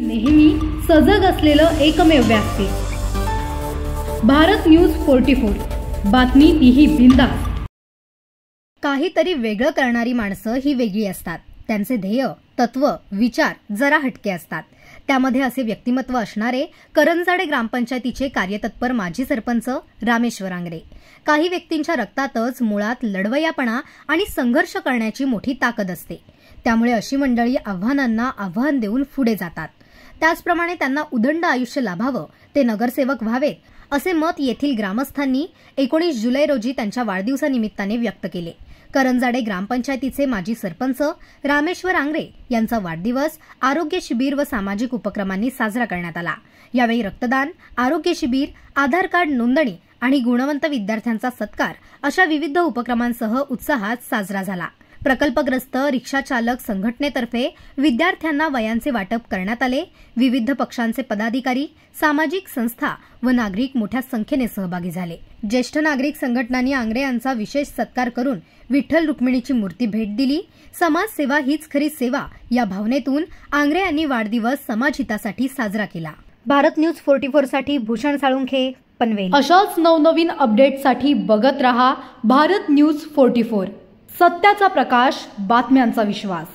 नेहमी सजग असलेलं एकमेव व्यासपीठ भारत न्यूज 44। बातमी तीही बिनधास्त। काहीतरी वेगळं करणारी माणसं ही वेगळी असतात। त्यांचे ध्येय, तत्व, विचार जरा हटके असतात। त्यामध्ये असे व्यक्तिमत्व असणारे करंजाडे ग्रामपंचायतीचे कार्यतत्पर माजी सरपंच रामेश्वर आंग्रे। काही व्यक्तींच्या रक्तातच मुळात लढवय्यापणा आणि संघर्ष करण्याची मोठी ताकद असते। त्यामुळे अशी मंडळी आव्हानांना आव्हान देऊन पुढे जातात। त्याचप्रमाणे त्यांना उदंड आयुष्य लाभावं, ते नगरसेवक व्हावेत असे मत येथील ग्रामस्थांनी 19 जुलै रोजी त्यांच्या वाढदिवसानिमित्ताने व्यक्त केले। करंजाडे ग्रामपंचायतीचे माजी सरपंच रामेश्वर आंग्रे यांचा वाढदिवस आरोग्य शिबिर व सामाजिक उपक्रमांनी साजरा करण्यात आला। यावेळी रक्तदान, आरोग्य शिबिर, आधार कार्ड नोंदणी आणि गुणवंत विद्यार्थ्यांचा सत्कार अशा विविध उपक्रमांसह उत्साहात साजरा झाला। प्रकल्पग्रस्त रिक्षा चालक संघटनेतर्फे विद्यार्थ्यांना वयांचे वाटप करण्यात आले। विविध पक्षांचे पदाधिकारी, सामाजिक संस्था व नागरिक मोठ्या संख्येने सहभागी झाले। ज्येष्ठ नागरिक संघटनांनी आंग्रे यांचा विशेष सत्कार करून विठ्ठल रुक्मिणीची मूर्ती भेट दिली। समाजसेवा हीच खरी सेवा या भावनेतून आंग्रे यांनी वाढदिवस समाजहितासाठी साजरा केला। भारत न्यूज 44 साठी भूषण साळुंखे, पनवेल। अशाच नवनवीन अपडेटसाठी बघत रहा भारत न्यूज 44। सत्याचा प्रकाश, बातम्यांचा विश्वास।